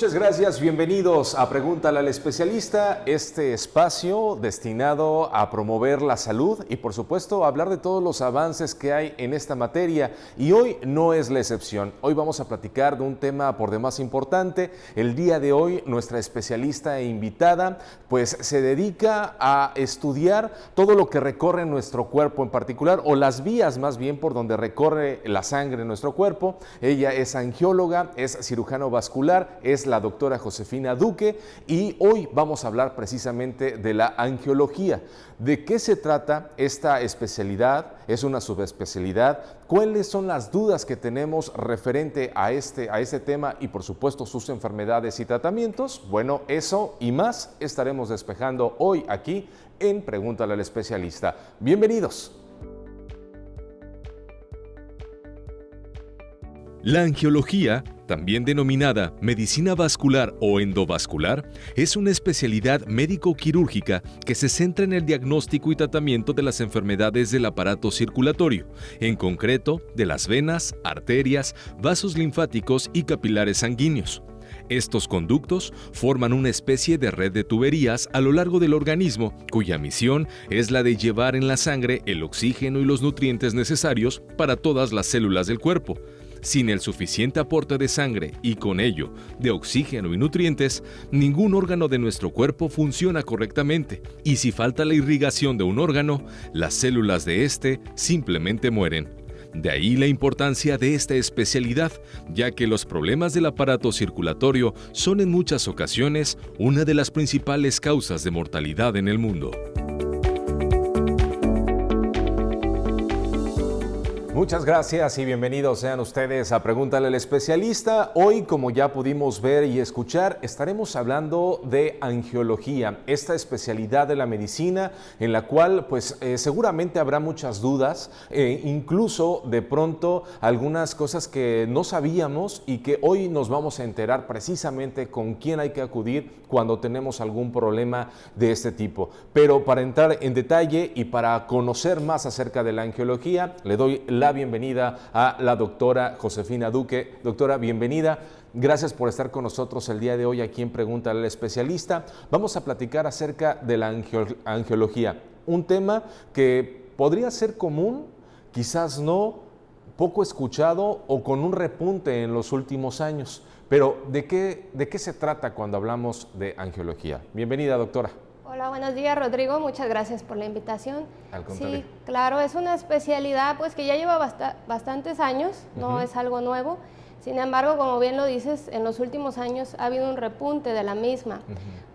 Muchas gracias, bienvenidos a Pregúntale al Especialista, este espacio destinado a promover la salud y por supuesto a hablar de todos los avances que hay en esta materia, y hoy no es la excepción. Hoy vamos a platicar de un tema por demás importante. El día de hoy nuestra especialista e invitada pues se dedica a estudiar todo lo que recorre nuestro cuerpo en particular, o las vías más bien por donde recorre la sangre en nuestro cuerpo. Ella es angióloga, es cirujano vascular, es la doctora Josefina Duque, y hoy vamos a hablar precisamente de la angiología. ¿De qué se trata esta especialidad? ¿Es una subespecialidad? ¿Cuáles son las dudas que tenemos referente a este tema y por supuesto sus enfermedades y tratamientos? Bueno, eso y más estaremos despejando hoy aquí en Pregúntale al Especialista. Bienvenidos. La angiología, también denominada medicina vascular o endovascular, es una especialidad médico-quirúrgica que se centra en el diagnóstico y tratamiento de las enfermedades del aparato circulatorio, en concreto de las venas, arterias, vasos linfáticos y capilares sanguíneos. Estos conductos forman una especie de red de tuberías a lo largo del organismo, cuya misión es la de llevar en la sangre el oxígeno y los nutrientes necesarios para todas las células del cuerpo. Sin el suficiente aporte de sangre y con ello de oxígeno y nutrientes, ningún órgano de nuestro cuerpo funciona correctamente, y si falta la irrigación de un órgano, las células de este simplemente mueren. De ahí la importancia de esta especialidad, ya que los problemas del aparato circulatorio son en muchas ocasiones una de las principales causas de mortalidad en el mundo. Muchas gracias y bienvenidos sean ustedes a Pregúntale al Especialista. Hoy, como ya pudimos ver y escuchar, estaremos hablando de angiología, esta especialidad de la medicina en la cual pues seguramente habrá muchas dudas, incluso de pronto algunas cosas que no sabíamos y que hoy nos vamos a enterar precisamente con quién hay que acudir cuando tenemos algún problema de este tipo. Pero para entrar en detalle y para conocer más acerca de la angiología, le doy la bienvenida a la doctora Josefina Duque. Doctora, bienvenida. Gracias por estar con nosotros el día de hoy aquí en Pregúntale al Especialista. Vamos a platicar acerca de la angiología, un tema que podría ser común, quizás no, poco escuchado o con un repunte en los últimos años. Pero ¿de qué se trata cuando hablamos de angiología? Bienvenida, doctora. Hola, buenos días, Rodrigo. Muchas gracias por la invitación. Al contrario. Sí, claro, es una especialidad pues que ya lleva bastantes años, no es algo nuevo. Sin embargo, como bien lo dices, en los últimos años ha habido un repunte de la misma.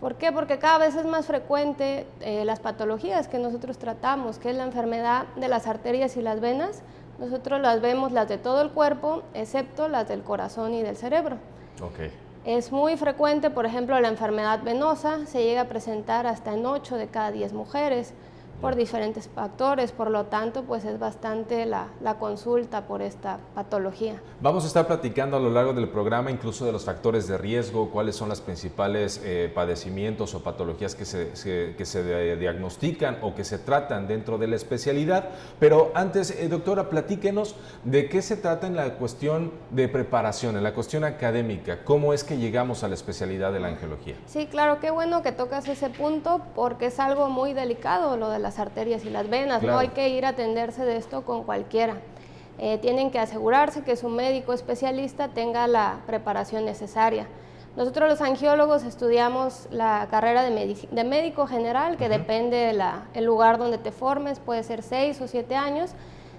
¿Por qué? Porque cada vez es más frecuente las patologías que nosotros tratamos, que es la enfermedad de las arterias y las venas. Nosotros las vemos las de todo el cuerpo, excepto las del corazón y del cerebro. Okay. Es muy frecuente, por ejemplo, la enfermedad venosa se llega a presentar hasta en 8 de cada 10 mujeres por diferentes factores, por lo tanto, pues es bastante la consulta por esta patología. Vamos a estar platicando a lo largo del programa incluso de los factores de riesgo, cuáles son los principales padecimientos o patologías que se diagnostican o que se tratan dentro de la especialidad, pero antes, doctora, platíquenos de qué se trata en la cuestión de preparación, en la cuestión académica, cómo es que llegamos a la especialidad de la angiología. Sí, claro, qué bueno que tocas ese punto porque es algo muy delicado lo de las arterias y las venas, claro. No hay que ir a atenderse de esto con cualquiera. Tienen que asegurarse que su médico especialista tenga la preparación necesaria. Nosotros los angiólogos estudiamos la carrera de médico general, que depende del lugar donde te formes, puede ser 6 o 7 años,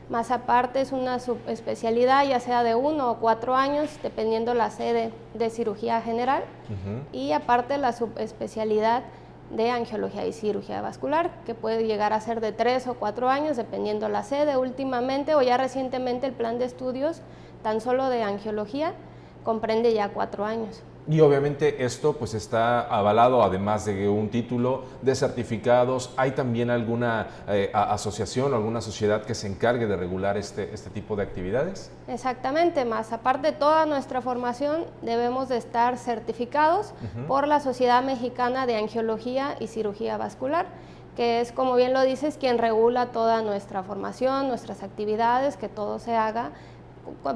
más aparte es una subespecialidad, ya sea de 1 o 4 años, dependiendo la sede de cirugía general, y aparte la subespecialidad de angiología y cirugía vascular, que puede llegar a ser de 3 o 4 años, dependiendo la sede. Últimamente o ya recientemente el plan de estudios, tan solo de angiología, comprende ya 4 años. Y obviamente esto pues está avalado, además de un título de certificados. ¿Hay también alguna asociación o alguna sociedad que se encargue de regular este tipo de actividades? Exactamente, más aparte de toda nuestra formación debemos de estar certificados por la Sociedad Mexicana de Angiología y Cirugía Vascular, que es, como bien lo dices, quien regula toda nuestra formación, nuestras actividades, que todo se haga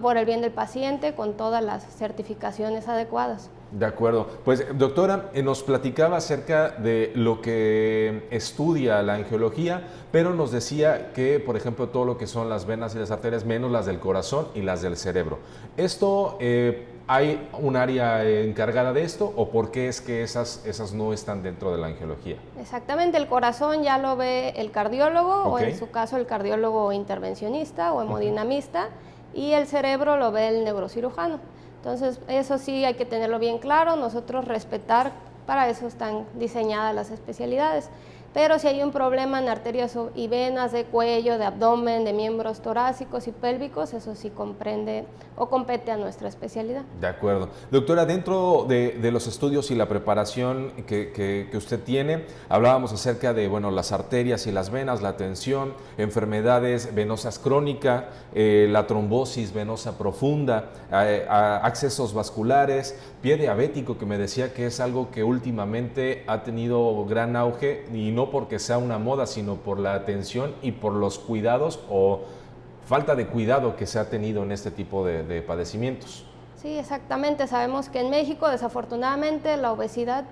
por el bien del paciente con todas las certificaciones adecuadas. De acuerdo. Pues doctora, nos platicaba acerca de lo que estudia la angiología, pero nos decía que, por ejemplo, todo lo que son las venas y las arterias, menos las del corazón y las del cerebro. ¿Esto hay un área encargada de esto o por qué es que esas no están dentro de la angiología? Exactamente, el corazón ya lo ve el cardiólogo o Ok. en su caso el cardiólogo intervencionista o hemodinamista y el cerebro lo ve el neurocirujano. Entonces, eso sí hay que tenerlo bien claro, nosotros respetar, para eso están diseñadas las especialidades. Pero si hay un problema en arterias y venas de cuello, de abdomen, de miembros torácicos y pélvicos, eso sí comprende o compete a nuestra especialidad. De acuerdo. Doctora, dentro de los estudios y la preparación que usted tiene, hablábamos acerca de las arterias y las venas, la tensión, enfermedades venosas crónicas, la trombosis venosa profunda, accesos vasculares, pie diabético, que me decía que es algo que últimamente ha tenido gran auge y no porque sea una moda, sino por la atención y por los cuidados o falta de cuidado que se ha tenido en este tipo de padecimientos. Sí, exactamente. Sabemos que en México, desafortunadamente, la obesidad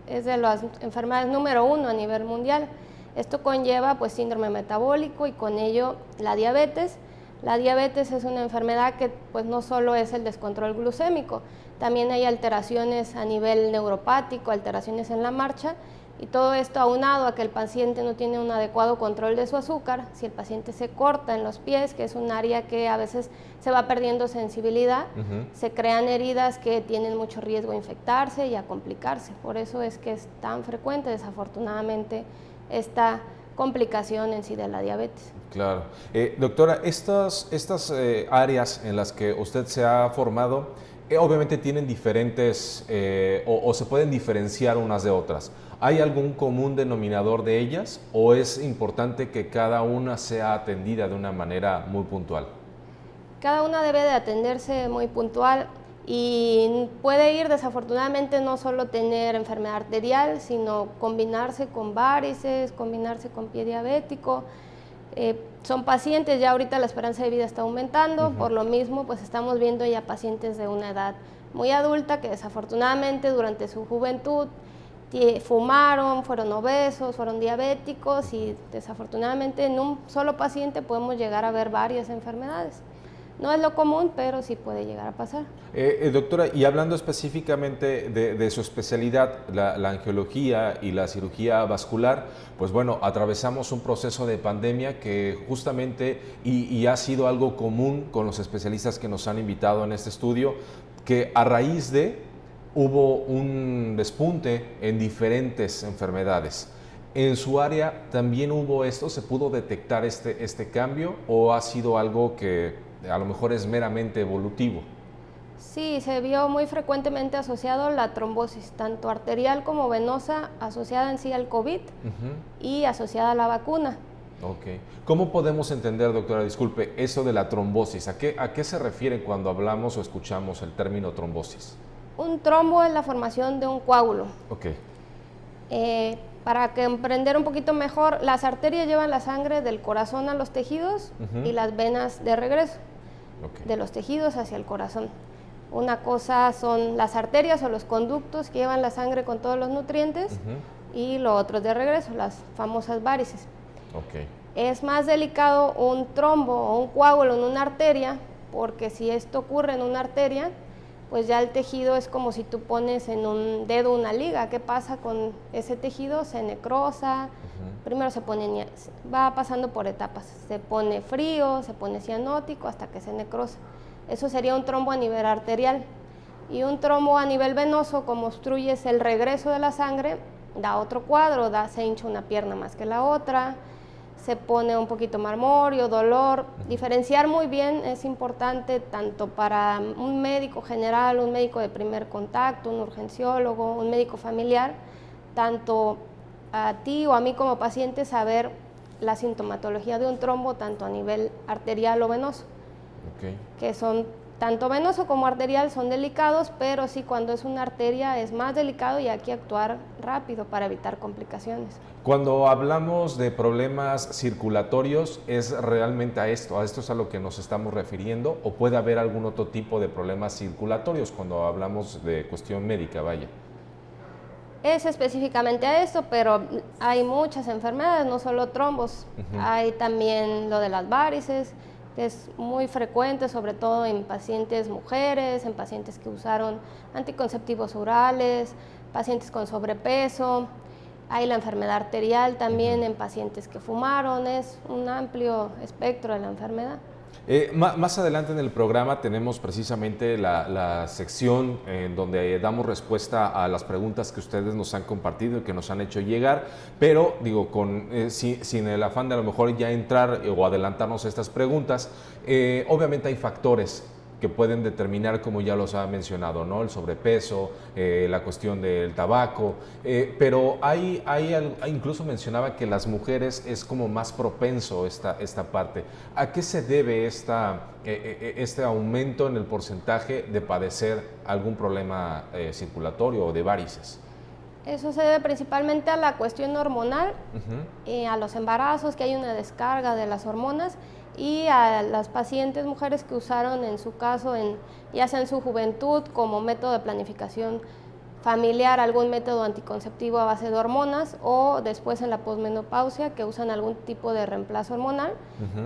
es de las enfermedades número 1 a nivel mundial. Esto conlleva síndrome metabólico y con ello la diabetes. La diabetes es una enfermedad que no solo es el descontrol glucémico, también hay alteraciones a nivel neuropático, alteraciones en la marcha. Y todo esto aunado a que el paciente no tiene un adecuado control de su azúcar, si el paciente se corta en los pies, que es un área que a veces se va perdiendo sensibilidad, se crean heridas que tienen mucho riesgo a infectarse y a complicarse. Por eso es que es tan frecuente, desafortunadamente, esta complicación en sí de la diabetes. Claro. Doctora, estas áreas en las que usted se ha formado, obviamente tienen diferentes o se pueden diferenciar unas de otras. ¿Hay algún común denominador de ellas o es importante que cada una sea atendida de una manera muy puntual? Cada una debe de atenderse muy puntual y puede ir desafortunadamente no solo tener enfermedad arterial, sino combinarse con varices, combinarse con pie diabético. Son pacientes, ya ahorita la esperanza de vida está aumentando, por lo mismo estamos viendo ya pacientes de una edad muy adulta que desafortunadamente durante su juventud fumaron, fueron obesos, fueron diabéticos y desafortunadamente en un solo paciente podemos llegar a ver varias enfermedades. No es lo común, pero sí puede llegar a pasar. Doctora, y hablando específicamente de su especialidad, la angiología y la cirugía vascular, atravesamos un proceso de pandemia que justamente, y ha sido algo común con los especialistas que nos han invitado en este estudio, que a raíz hubo un despunte en diferentes enfermedades. ¿En su área también hubo esto? ¿Se pudo detectar este cambio o ha sido algo que a lo mejor es meramente evolutivo? Sí, se vio muy frecuentemente asociado la trombosis, tanto arterial como venosa, asociada en sí al COVID y asociada a la vacuna. Ok. ¿Cómo podemos entender, doctora, disculpe, eso de la trombosis? ¿A qué se refiere cuando hablamos o escuchamos el término trombosis? Un trombo es la formación de un coágulo. Ok. Para comprender un poquito mejor, las arterias llevan la sangre del corazón a los tejidos y las venas de regreso, de los tejidos hacia el corazón. Una cosa son las arterias o los conductos que llevan la sangre con todos los nutrientes y lo otro es de regreso, las famosas varices. Okay. Es más delicado un trombo o un coágulo en una arteria, porque si esto ocurre en una arteria, pues ya el tejido es como si tú pones en un dedo una liga. ¿Qué pasa con ese tejido? Se necrosa, primero va pasando por etapas, se pone frío, se pone cianótico hasta que se necrosa. Eso sería un trombo a nivel arterial. Y un trombo a nivel venoso, como obstruyes el regreso de la sangre, da otro cuadro, se hincha una pierna más que la otra, se pone un poquito marmorio, dolor. Diferenciar muy bien es importante tanto para un médico general, un médico de primer contacto, un urgenciólogo, un médico familiar, tanto a ti o a mí como paciente saber la sintomatología de un trombo tanto a nivel arterial o venoso, que son tanto venoso como arterial son delicados, pero sí cuando es una arteria es más delicado y hay que actuar rápido para evitar complicaciones. Cuando hablamos de problemas circulatorios, ¿es realmente a esto es a lo que nos estamos refiriendo? ¿O puede haber algún otro tipo de problemas circulatorios cuando hablamos de cuestión médica, vaya? Es específicamente a esto, pero hay muchas enfermedades, no solo trombos. Hay también lo de las varices, que es muy frecuente, sobre todo en pacientes mujeres, en pacientes que usaron anticonceptivos orales, pacientes con sobrepeso. Hay la enfermedad arterial también en pacientes que fumaron, es un amplio espectro de la enfermedad. Más adelante en el programa tenemos precisamente la sección en donde damos respuesta a las preguntas que ustedes nos han compartido y que nos han hecho llegar, pero digo, sin el afán de a lo mejor ya entrar o adelantarnos a estas preguntas, obviamente hay factores que pueden determinar, como ya los ha mencionado, ¿no? El sobrepeso, la cuestión del tabaco, pero incluso mencionaba que las mujeres es como más propenso esta parte. ¿A qué se debe este aumento en el porcentaje de padecer algún problema circulatorio o de varices? Eso se debe principalmente a la cuestión hormonal, a los embarazos, que hay una descarga de las hormonas, y a las pacientes mujeres que usaron en su caso, ya sea en su juventud, como método de planificación familiar, algún método anticonceptivo a base de hormonas, o después en la posmenopausia, que usan algún tipo de reemplazo hormonal,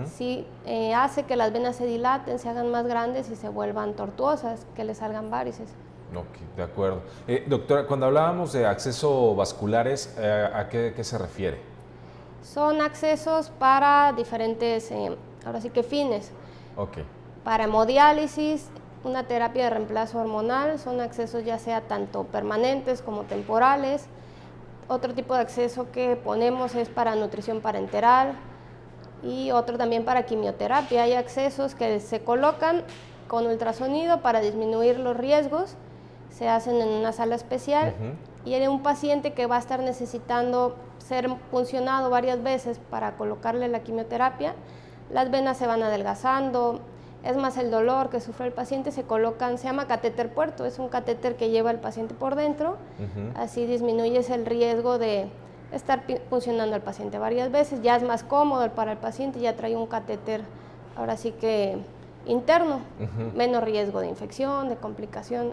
sí hace que las venas se dilaten, se hagan más grandes y se vuelvan tortuosas, que les salgan varices. Ok, de acuerdo. Doctora, cuando hablábamos de acceso vasculares, ¿a qué se refiere? Son accesos para diferentes, ahora sí que fines. Okay. Para hemodiálisis, una terapia de reemplazo hormonal, son accesos ya sea tanto permanentes como temporales. Otro tipo de acceso que ponemos es para nutrición parenteral y otro también para quimioterapia. Hay accesos que se colocan con ultrasonido para disminuir los riesgos, se hacen en una sala especial y en un paciente que va a estar necesitando ser puncionado varias veces para colocarle la quimioterapia, las venas se van adelgazando, es más el dolor que sufre el paciente, se llama catéter puerto, es un catéter que lleva el paciente por dentro, así disminuyes el riesgo de estar puncionando al paciente varias veces, ya es más cómodo para el paciente, ya trae un catéter ahora sí que interno, menos riesgo de infección, de complicación.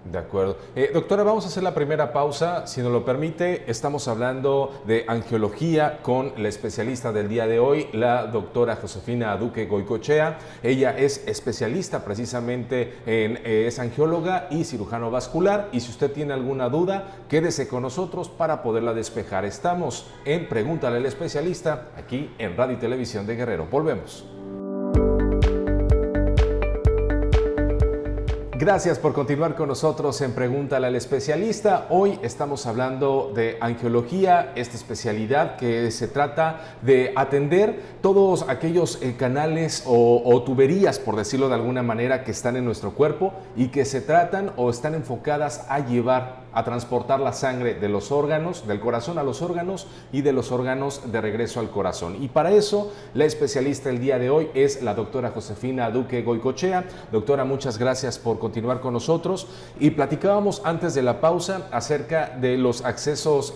De acuerdo. Doctora, vamos a hacer la primera pausa. Si nos lo permite, estamos hablando de angiología con la especialista del día de hoy, la doctora Josefina Duque Goicoechea. Ella es especialista precisamente es angióloga y cirujano vascular. Y si usted tiene alguna duda, quédese con nosotros para poderla despejar. Estamos en Pregúntale al Especialista, aquí en Radio y Televisión de Guerrero. Volvemos. Gracias por continuar con nosotros en Pregúntale al Especialista. Hoy estamos hablando de angiología, esta especialidad que se trata de atender todos aquellos canales o tuberías, por decirlo de alguna manera, que están en nuestro cuerpo y que se tratan o están enfocadas a transportar la sangre de los órganos, del corazón a los órganos y de los órganos de regreso al corazón. Y para eso, la especialista el día de hoy es la doctora Josefina Duque Goicoechea. Doctora, muchas gracias por continuar con nosotros. Y platicábamos antes de la pausa acerca de los accesos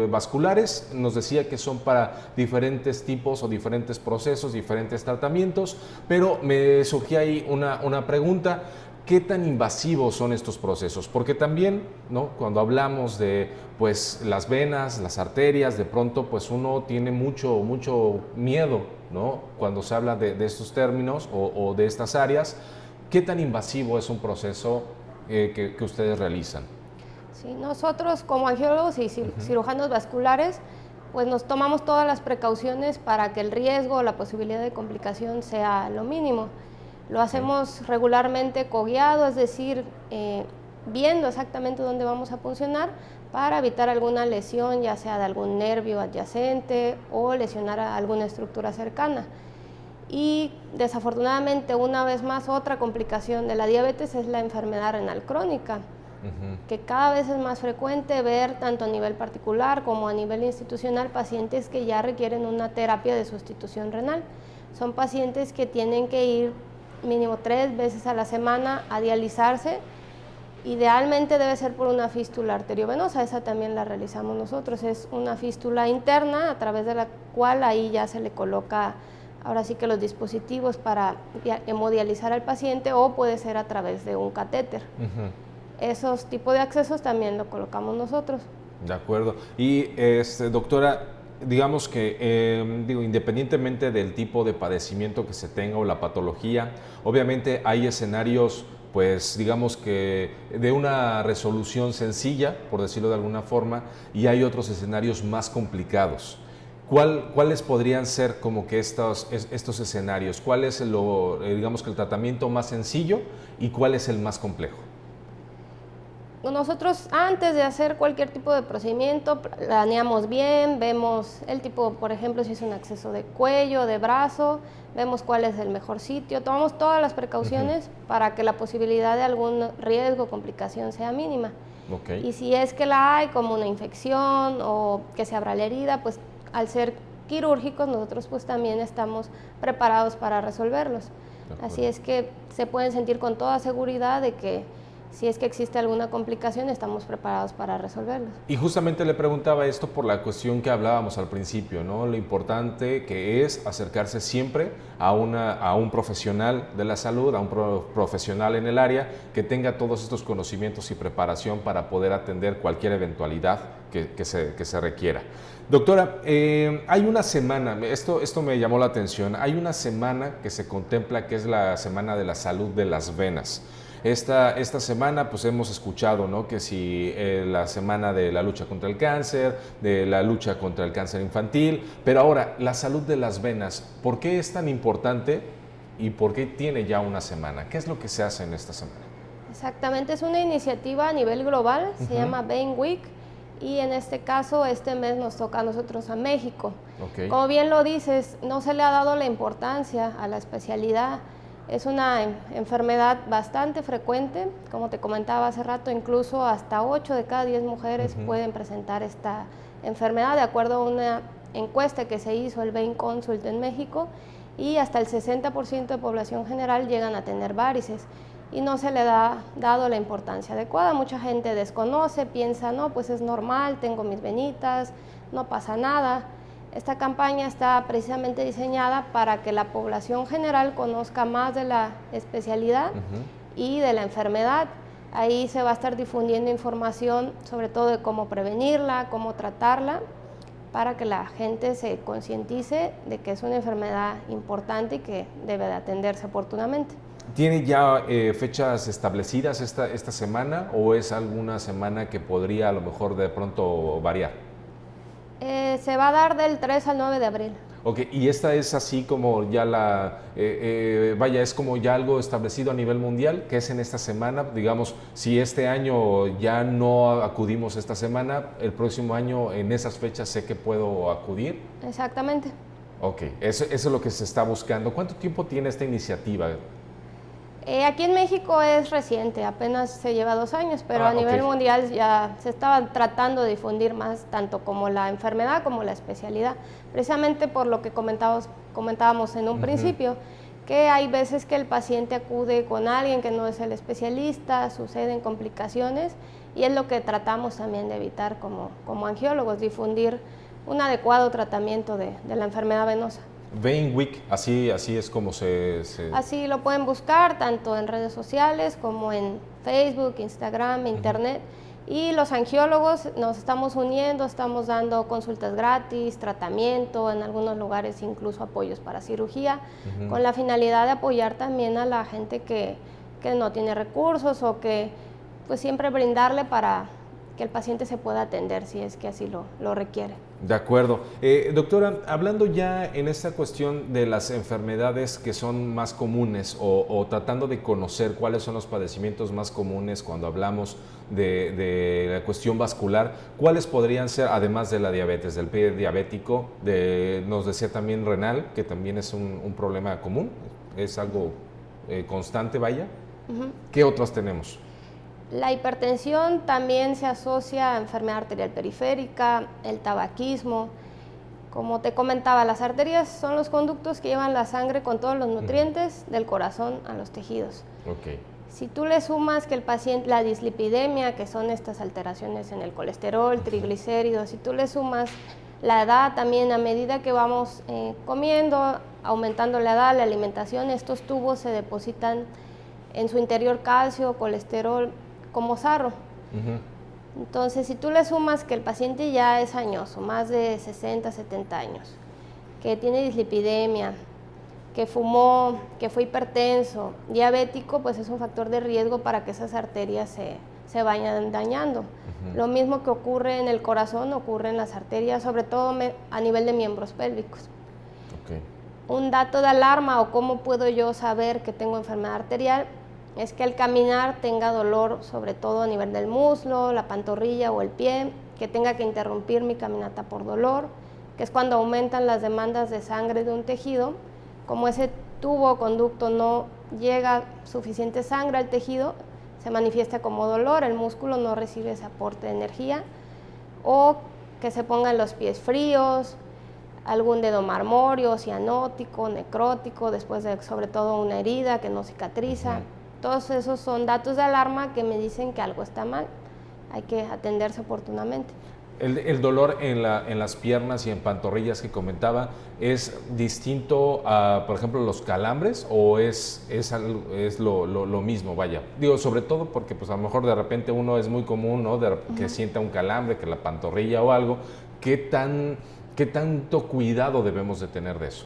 vasculares. Nos decía que son para diferentes tipos o diferentes procesos, diferentes tratamientos, pero me surgía ahí una pregunta. ¿Qué tan invasivos son estos procesos? Porque también, ¿no?, cuando hablamos de pues, las venas, las arterias, de pronto pues, uno tiene mucho miedo, ¿no?, cuando se habla de estos términos o de estas áreas. ¿Qué tan invasivo es un proceso que ustedes realizan? Sí, nosotros como angiólogos y cirujanos vasculares, pues nos tomamos todas las precauciones para que el riesgo o la posibilidad de complicación sea lo mínimo. Lo hacemos regularmente cogueado, es decir, viendo exactamente dónde vamos a puncionar para evitar alguna lesión, ya sea de algún nervio adyacente o lesionar a alguna estructura cercana. Y desafortunadamente, una vez más, otra complicación de la diabetes es la enfermedad renal crónica, que cada vez es más frecuente ver tanto a nivel particular como a nivel institucional pacientes que ya requieren una terapia de sustitución renal. Son pacientes que tienen que ir mínimo 3 veces a la semana a dializarse. Idealmente debe ser por una fístula arteriovenosa, esa también la realizamos nosotros, es una fístula interna a través de la cual ahí ya se le coloca ahora sí que los dispositivos para hemodializar al paciente, o puede ser a través de un catéter. Esos tipos de accesos también lo colocamos nosotros. De acuerdo. Y doctora, digamos que independientemente del tipo de padecimiento que se tenga o la patología, obviamente hay escenarios, pues digamos que de una resolución sencilla, por decirlo de alguna forma, y hay otros escenarios más complicados. ¿Cuáles podrían ser como que estos escenarios? ¿Cuál es digamos que el tratamiento más sencillo y cuál es el más complejo? Nosotros, antes de hacer cualquier tipo de procedimiento, planeamos bien, vemos el tipo, por ejemplo, si es un acceso de cuello, de brazo, vemos cuál es el mejor sitio, tomamos todas las precauciones para que la posibilidad de algún riesgo o complicación sea mínima. Okay. Y si es que la hay, como una infección o que se abra la herida, pues al ser quirúrgicos nosotros pues también estamos preparados para resolverlos. Así es que se pueden sentir con toda seguridad de que si es que existe alguna complicación, estamos preparados para resolverlos. Y justamente le preguntaba esto por la cuestión que hablábamos al principio, ¿no? Lo importante que es acercarse siempre a un profesional de la salud, a un profesional en el área que tenga todos estos conocimientos y preparación para poder atender cualquier eventualidad que se requiera. Doctora, hay una semana, esto me llamó la atención, hay una semana que se contempla que es la Semana de la Salud de las Venas. Esta semana pues hemos escuchado, ¿no?, que si la semana de la lucha contra el cáncer, de la lucha contra el cáncer infantil, pero ahora la salud de las venas, ¿por qué es tan importante y por qué tiene ya una semana? ¿Qué es lo que se hace en esta semana? Exactamente, es una iniciativa a nivel global, se llama Vein Week, y en este caso este mes nos toca a nosotros a México. Okay. Como bien lo dices, no se le ha dado la importancia a la especialidad. Es una enfermedad bastante frecuente, como te comentaba hace rato, incluso hasta 8 de cada 10 mujeres pueden presentar esta enfermedad, de acuerdo a una encuesta que se hizo el Vein Consult en México, y hasta el 60% de población general llegan a tener varices y no se le ha dado la importancia adecuada. Mucha gente desconoce, piensa, no, pues es normal, tengo mis venitas, no pasa nada. Esta campaña está precisamente diseñada para que la población general conozca más de la especialidad y de la enfermedad. Ahí se va a estar difundiendo información sobre todo de cómo prevenirla, cómo tratarla, para que la gente se concientice de que es una enfermedad importante y que debe de atenderse oportunamente. ¿Tiene ya fechas establecidas esta semana o es alguna semana que podría a lo mejor de pronto variar? Se va a dar del 3 al 9 de abril. Ok, y esta es así como ya es como ya algo establecido a nivel mundial, que es en esta semana, digamos, si este año ya no acudimos esta semana, el próximo año en esas fechas sé que puedo acudir. Exactamente. Ok, eso es lo que se está buscando. ¿Cuánto tiempo tiene esta iniciativa? Aquí en México es reciente, apenas se lleva 2 años, pero a nivel mundial ya se estaba tratando de difundir más, tanto como la enfermedad como la especialidad, precisamente por lo que comentábamos en un principio, que hay veces que el paciente acude con alguien que no es el especialista, suceden complicaciones, y es lo que tratamos también de evitar como angiólogos, difundir un adecuado tratamiento de la enfermedad venosa. Vein Week, así es como Así lo pueden buscar tanto en redes sociales como en Facebook, Instagram, Internet. Y los angiólogos nos estamos uniendo, estamos dando consultas gratis, tratamiento, en algunos lugares incluso apoyos para cirugía, con la finalidad de apoyar también a la gente que no tiene recursos o que pues siempre brindarle para que el paciente se pueda atender si es que así lo requiere. De acuerdo. Doctora, hablando ya en esta cuestión de las enfermedades que son más comunes o tratando de conocer cuáles son los padecimientos más comunes cuando hablamos de la cuestión vascular, ¿cuáles podrían ser, además de la diabetes, del pie diabético, nos decía también renal, que también es un problema común, es algo constante, vaya? ¿Qué otros tenemos? La hipertensión también se asocia a enfermedad arterial periférica, el tabaquismo, Como te comentaba, las arterias son los conductos que llevan la sangre con todos los nutrientes del corazón a los tejidos. Ok. Si tú le sumas que el paciente, la dislipidemia, que son estas alteraciones en el colesterol, triglicéridos, si tú le sumas la edad también, a medida que vamos comiendo, aumentando la edad, la alimentación, estos tubos se depositan en su interior calcio, colesterol, como sarro. Entonces, si tú le sumas que el paciente ya es añoso, más de 60, 70 años, que tiene dislipidemia, que fumó, que fue hipertenso, diabético, pues es un factor de riesgo para que esas arterias se vayan dañando. Lo mismo que ocurre en el corazón, ocurre en las arterias, sobre todo a nivel de miembros pélvicos. Okay. Un dato de alarma o cómo puedo yo saber que tengo enfermedad arterial es que al caminar tenga dolor, sobre todo a nivel del muslo, la pantorrilla o el pie, que tenga que interrumpir mi caminata por dolor, que es cuando aumentan las demandas de sangre de un tejido. Como ese tubo o conducto no llega suficiente sangre al tejido, se manifiesta como dolor, el músculo no recibe ese aporte de energía, o que se pongan los pies fríos, algún dedo marmóreo, cianótico, necrótico, después de sobre todo una herida que no cicatriza. Todos esos son datos de alarma que me dicen que algo está mal, hay que atenderse oportunamente. El dolor en las piernas y en pantorrillas que comentaba, ¿es distinto a, por ejemplo, los calambres o es lo mismo? Vaya, digo, sobre todo porque pues a lo mejor de repente uno es muy común, ¿no? Que sienta un calambre, que la pantorrilla o algo. ¿Qué tanto cuidado debemos de tener de eso?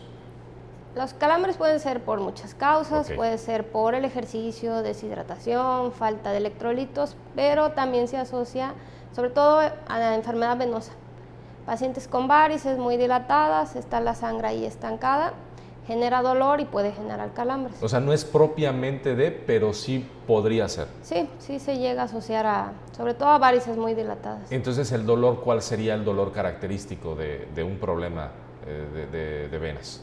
Los calambres pueden ser por muchas causas, puede ser por el ejercicio, deshidratación, falta de electrolitos, pero también se asocia sobre todo a la enfermedad venosa. Pacientes con varices muy dilatadas, está la sangre ahí estancada, genera dolor y puede generar calambres. O sea, no es propiamente pero sí podría ser. Sí, sí se llega a asociar sobre todo a varices muy dilatadas. Entonces, ¿el dolor, cuál sería el dolor característico de un problema de venas?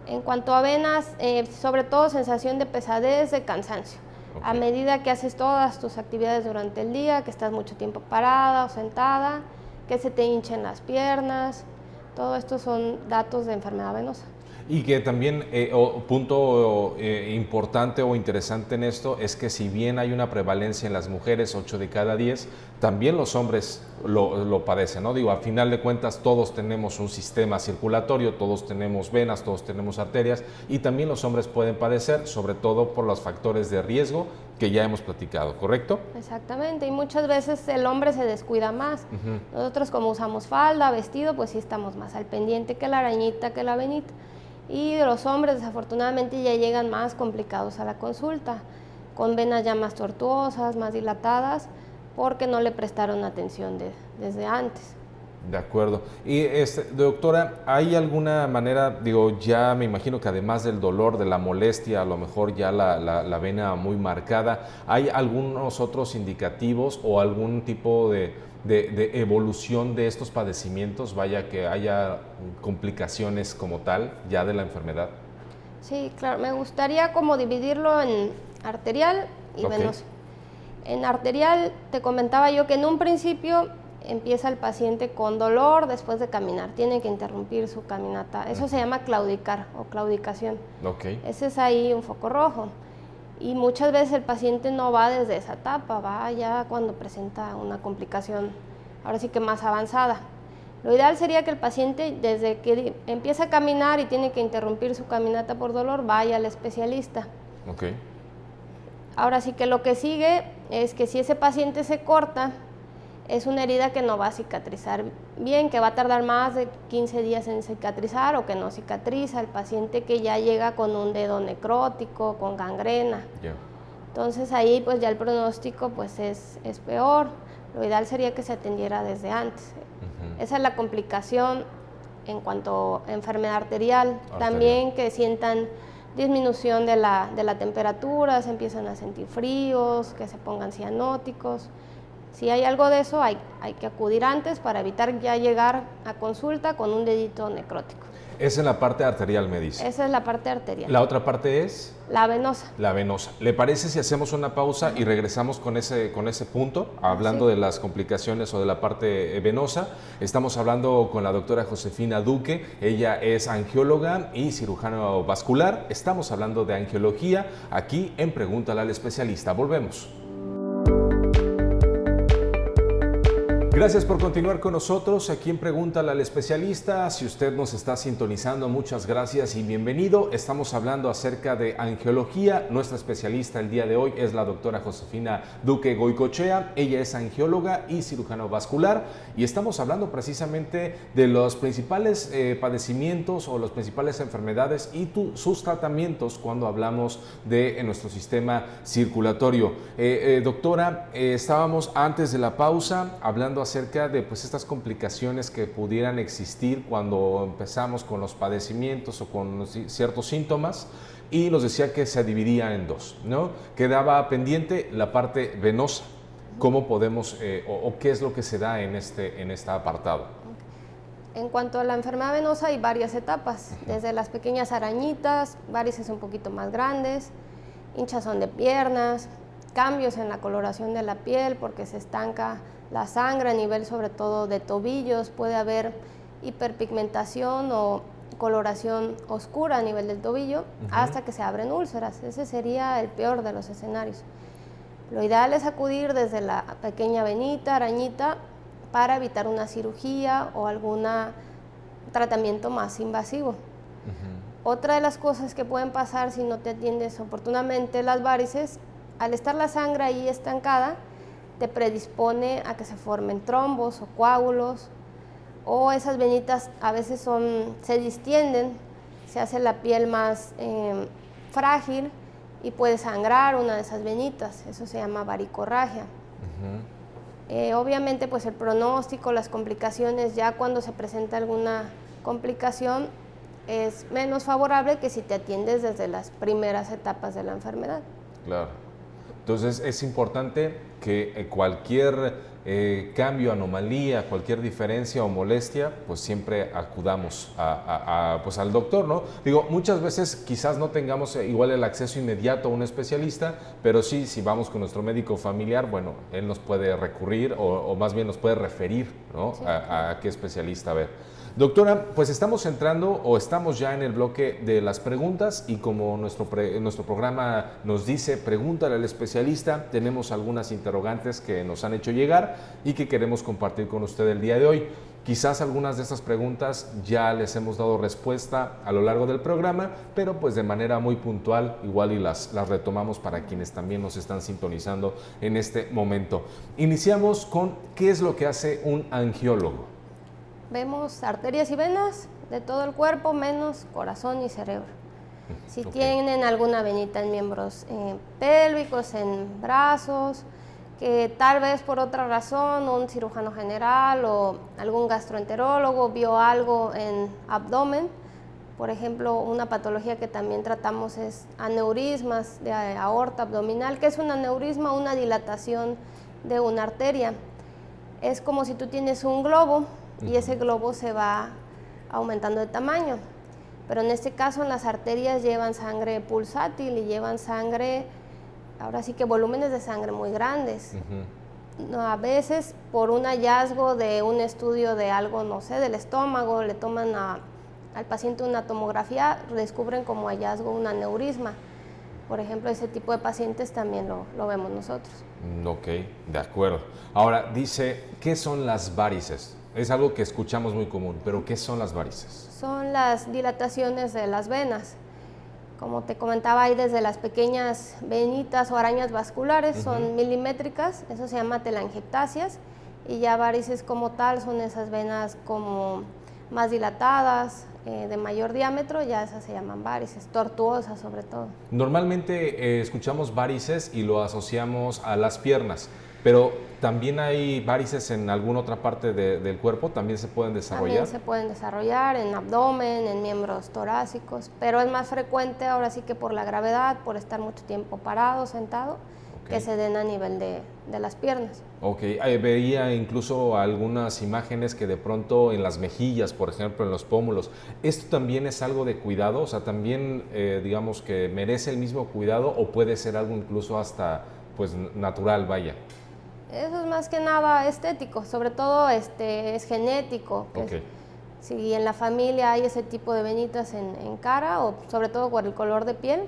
En cuanto a venas, sobre todo sensación de pesadez, de cansancio. A medida que haces todas tus actividades durante el día, que estás mucho tiempo parada o sentada, que se te hinchen las piernas, todo esto son datos de enfermedad venosa. Y que también, punto importante o interesante en esto, es que si bien hay una prevalencia en las mujeres, 8 de cada 10, también los hombres lo padecen, ¿no? Digo, al final de cuentas todos tenemos un sistema circulatorio, todos tenemos venas, todos tenemos arterias, y también los hombres pueden padecer, sobre todo por los factores de riesgo que ya hemos platicado, ¿correcto? Exactamente, y muchas veces el hombre se descuida más. Nosotros como usamos falda, vestido, pues sí estamos más al pendiente que la arañita, que la venita. Y los hombres desafortunadamente ya llegan más complicados a la consulta, con venas ya más tortuosas, más dilatadas, porque no le prestaron atención desde antes. De acuerdo. Y doctora, ¿hay alguna manera, digo, ya me imagino que además del dolor, de la molestia, a lo mejor ya la vena muy marcada, ¿hay algunos otros indicativos o algún tipo de evolución de estos padecimientos, vaya que haya complicaciones como tal ya de la enfermedad? Sí, claro, me gustaría como dividirlo en arterial y venoso. En arterial te comentaba yo que en un principio empieza el paciente con dolor después de caminar, tiene que interrumpir su caminata, eso se llama claudicar o claudicación. Ese es ahí un foco rojo. Y muchas veces el paciente no va desde esa etapa, va ya cuando presenta una complicación, ahora sí que más avanzada. Lo ideal sería que el paciente, desde que empieza a caminar y tiene que interrumpir su caminata por dolor, vaya al especialista. Ahora sí que lo que sigue es que si ese paciente se corta, es una herida que no va a cicatrizar bien, que va a tardar más de 15 días en cicatrizar o que no cicatriza, el paciente que ya llega con un dedo necrótico, con gangrena. Entonces ahí pues ya el pronóstico pues es peor, lo ideal sería que se atendiera desde antes. Esa es la complicación en cuanto a enfermedad arterial. También que sientan disminución de la temperatura, se empiezan a sentir fríos, que se pongan cianóticos. Si hay algo de eso, hay que acudir antes para evitar ya llegar a consulta con un dedito necrótico. Es en la parte arterial, me dice. Esa es la parte arterial. ¿La otra parte es? La venosa. La venosa. ¿Le parece si hacemos una pausa y regresamos con ese punto, hablando de las complicaciones o de la parte venosa? Estamos hablando con la doctora Josefina Duque. Ella es angióloga y cirujano vascular. Estamos hablando de angiología aquí en Pregúntale al Especialista. Volvemos. Gracias por continuar con nosotros aquí en Pregúntale al Especialista. Si usted nos está sintonizando, muchas gracias y bienvenido. Estamos hablando acerca de angiología. Nuestra especialista el día de hoy es la doctora Josefina Duque Goicoechea. Ella es angióloga y cirujano vascular y estamos hablando precisamente de los principales padecimientos o las principales enfermedades y sus tratamientos cuando hablamos de nuestro sistema circulatorio. Doctora, estábamos antes de la pausa hablando acerca de estas complicaciones que pudieran existir cuando empezamos con los padecimientos o con ciertos síntomas y nos decía que se dividían en dos, ¿no? Quedaba pendiente la parte venosa. ¿Cómo podemos o qué es lo que se da en este apartado? En cuanto a la enfermedad venosa hay varias etapas, desde las pequeñas arañitas, varices un poquito más grandes, hinchazón de piernas, cambios en la coloración de la piel porque se estanca la sangre a nivel sobre todo de tobillos, puede haber hiperpigmentación o coloración oscura a nivel del tobillo hasta que se abren úlceras. Ese sería el peor de los escenarios. Lo ideal es acudir desde la pequeña venita, arañita, para evitar una cirugía o algún tratamiento más invasivo. Otra de las cosas que pueden pasar si no te atiendes oportunamente las varices, al estar la sangre ahí estancada, te predispone a que se formen trombos o coágulos, o esas venitas a veces se distienden, se hace la piel más frágil y puede sangrar una de esas venitas, eso se llama varicorragia. Obviamente pues el pronóstico, las complicaciones, ya cuando se presenta alguna complicación es menos favorable que si te atiendes desde las primeras etapas de la enfermedad. Claro. Entonces es importante que cualquier cambio, anomalía, cualquier diferencia o molestia, pues siempre acudamos pues al doctor, ¿no? Digo, muchas veces quizás no tengamos igual el acceso inmediato a un especialista, pero sí, si vamos con nuestro médico familiar, bueno, él nos puede recurrir o más bien nos puede referir, ¿no? Sí. A qué especialista ver. Doctora, pues estamos entrando o estamos ya en el bloque de las preguntas y como nuestro programa nos dice, pregúntale al especialista, tenemos algunas interrogantes que nos han hecho llegar y que queremos compartir con usted el día de hoy. Quizás algunas de estas preguntas ya les hemos dado respuesta a lo largo del programa, pero pues de manera muy puntual, igual y las retomamos para quienes también nos están sintonizando en este momento. Iniciamos con ¿qué es lo que hace un angiólogo? Vemos arterias y venas de todo el cuerpo, menos corazón y cerebro. Si tienen alguna venita en miembros pélvicos, en brazos, que tal vez por otra razón un cirujano general o algún gastroenterólogo vio algo en abdomen, por ejemplo, una patología que también tratamos es aneurismas de aorta abdominal, que es un aneurisma, una dilatación de una arteria. Es como si tú tienes un globo y ese globo se va aumentando de tamaño. Pero en este caso en las arterias llevan sangre pulsátil y llevan sangre, ahora sí que volúmenes de sangre muy grandes. No, a veces por un hallazgo de un estudio de algo, no sé, del estómago, le toman al paciente una tomografía, descubren como hallazgo un aneurisma. Por ejemplo, ese tipo de pacientes también lo vemos nosotros. Ok, de acuerdo. Ahora, dice, ¿qué son las varices? Es algo que escuchamos muy común, pero ¿qué son las varices? Son las dilataciones de las venas. Como te comentaba, hay desde las pequeñas venitas o arañas vasculares, son milimétricas, eso se llama telangiectasias, y ya varices como tal son esas venas como más dilatadas, de mayor diámetro, ya esas se llaman varices, tortuosas sobre todo. Normalmente escuchamos varices y lo asociamos a las piernas, pero ¿también hay varices en alguna otra parte del cuerpo? ¿También se pueden desarrollar? También se pueden desarrollar en abdomen, en miembros torácicos, pero es más frecuente ahora sí que por la gravedad, por estar mucho tiempo parado, sentado, que se den a nivel de las piernas. Ok, veía incluso algunas imágenes que de pronto en las mejillas, por ejemplo, en los pómulos, ¿esto también es algo de cuidado? O sea, ¿también digamos que merece el mismo cuidado o puede ser algo incluso hasta pues natural, vaya? Eso es más que nada estético, sobre todo es genético. Ok. Si en la familia hay ese tipo de venitas en cara o sobre todo por el color de piel,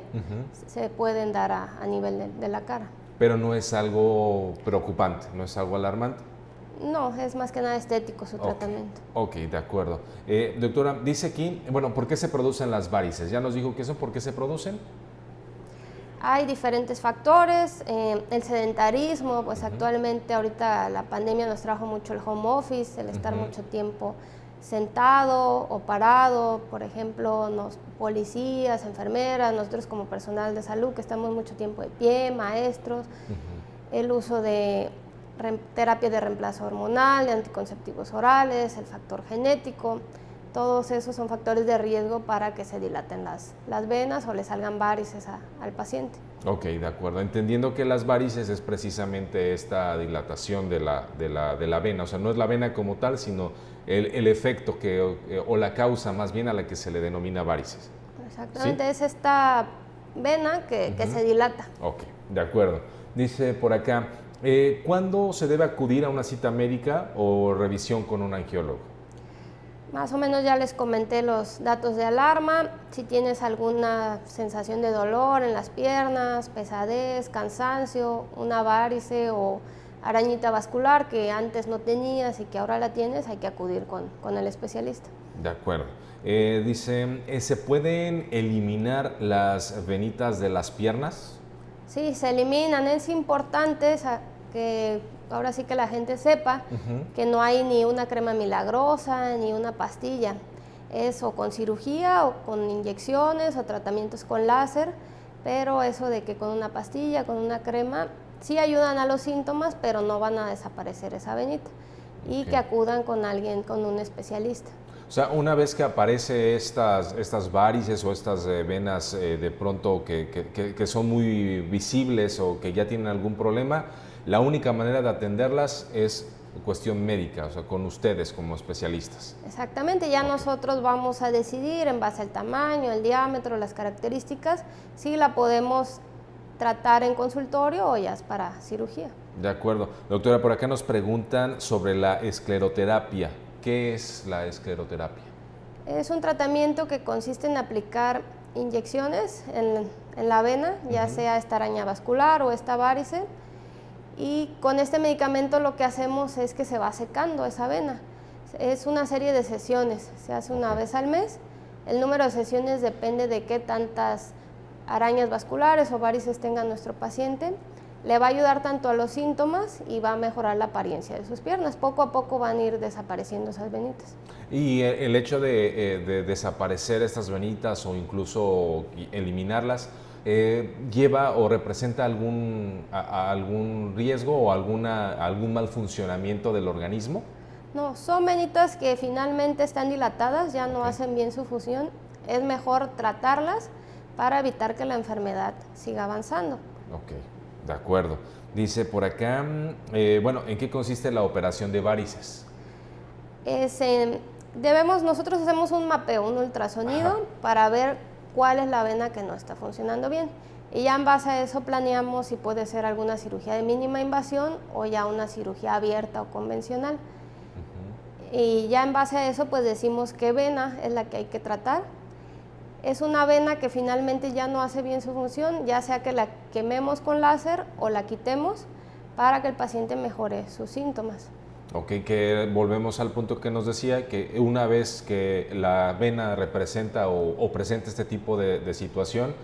se pueden dar a nivel de la cara. Pero no es algo preocupante, no es algo alarmante. No, es más que nada estético su tratamiento. Ok, de acuerdo. Doctora, dice aquí, bueno, ¿por qué se producen las varices? Ya nos dijo que eso, ¿por qué se producen? Hay diferentes factores, el sedentarismo, pues actualmente ahorita la pandemia nos trajo mucho el home office, el estar mucho tiempo sentado o parado, por ejemplo, policías, enfermeras, nosotros como personal de salud que estamos mucho tiempo de pie, maestros, el uso de terapia de reemplazo hormonal, de anticonceptivos orales, el factor genético, todos esos son factores de riesgo para que se dilaten las venas o le salgan varices al paciente. Ok, de acuerdo. Entendiendo que las varices es precisamente esta dilatación de la vena, o sea, no es la vena como tal, sino el efecto o la causa más bien a la que se le denomina varices. Exactamente, ¿Sí? es esta vena que se dilata. Ok, de acuerdo. Dice por acá, ¿cuándo se debe acudir a una cita médica o revisión con un angiólogo? Más o menos ya les comenté los datos de alarma. Si tienes alguna sensación de dolor en las piernas, pesadez, cansancio, una varice o arañita vascular que antes no tenías y que ahora la tienes, hay que acudir con el especialista. De acuerdo. Dice, ¿se pueden eliminar las venitas de las piernas? Sí, se eliminan. Es importante que ahora sí que la gente sepa que no hay ni una crema milagrosa ni una pastilla. Es o con cirugía o con inyecciones o tratamientos con láser, pero eso de que con una pastilla, con una crema, sí ayudan a los síntomas, pero no van a desaparecer esa venita. Y que acudan con alguien, con un especialista. O sea, una vez que aparece estas varices o estas venas de pronto que son muy visibles o que ya tienen algún problema, la única manera de atenderlas es cuestión médica, o sea, con ustedes como especialistas. Exactamente, ya nosotros vamos a decidir en base al tamaño, el diámetro, las características, si la podemos tratar en consultorio o ya es para cirugía. De acuerdo. Doctora, por acá nos preguntan sobre la escleroterapia. ¿Qué es la escleroterapia? Es un tratamiento que consiste en aplicar inyecciones en la vena, ya sea esta araña vascular o esta varice, y con este medicamento lo que hacemos es que se va secando esa vena. Es una serie de sesiones, se hace una vez al mes. El número de sesiones depende de qué tantas arañas vasculares o varices tenga nuestro paciente. Le va a ayudar tanto a los síntomas y va a mejorar la apariencia de sus piernas. Poco a poco van a ir desapareciendo esas venitas. Y el hecho de desaparecer estas venitas o incluso eliminarlas, ¿lleva o representa algún riesgo o algún mal funcionamiento del organismo? No, son venitas que finalmente están dilatadas, ya no hacen bien su función. Es mejor tratarlas para evitar que la enfermedad siga avanzando. Ok. De acuerdo. Dice por acá, bueno, ¿en qué consiste la operación de varices? Nosotros hacemos un mapeo, un ultrasonido para ver cuál es la vena que no está funcionando bien. Y ya en base a eso planeamos si puede ser alguna cirugía de mínima invasión o ya una cirugía abierta o convencional. Y ya en base a eso pues decimos qué vena es la que hay que tratar. Es una vena que finalmente ya no hace bien su función, ya sea que la quememos con láser o la quitemos para que el paciente mejore sus síntomas. Ok, que volvemos al punto que nos decía, que una vez que la vena representa o presenta este tipo de situación,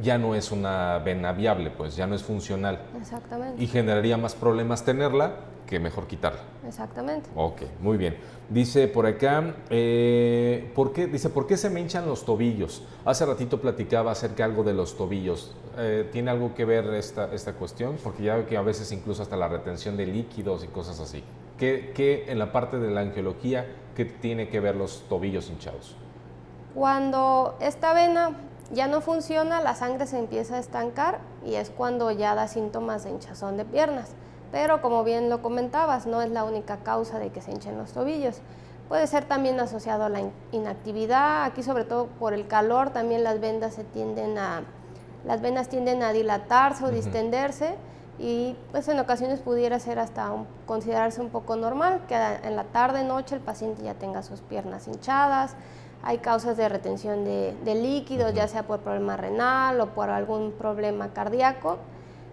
ya no es una vena viable, pues ya no es funcional. Exactamente. Y generaría más problemas tenerla que mejor quitarla. Exactamente. Ok, muy bien. Dice por acá, ¿por qué se me hinchan los tobillos? Hace ratito platicaba acerca algo de los tobillos. ¿Tiene algo que ver esta cuestión? Porque ya veo que a veces incluso hasta la retención de líquidos y cosas así. ¿Qué en la parte de la angiología, qué tiene que ver los tobillos hinchados? Cuando esta vena ya no funciona, la sangre se empieza a estancar y es cuando ya da síntomas de hinchazón de piernas. Pero como bien lo comentabas, no es la única causa de que se hinchen los tobillos. Puede ser también asociado a la inactividad. Aquí, sobre todo por el calor, también las venas tienden a dilatarse o distenderse, y pues en ocasiones pudiera ser hasta considerarse un poco normal que en la tarde-noche el paciente ya tenga sus piernas hinchadas. Hay causas de retención de líquidos, ya sea por problema renal o por algún problema cardíaco,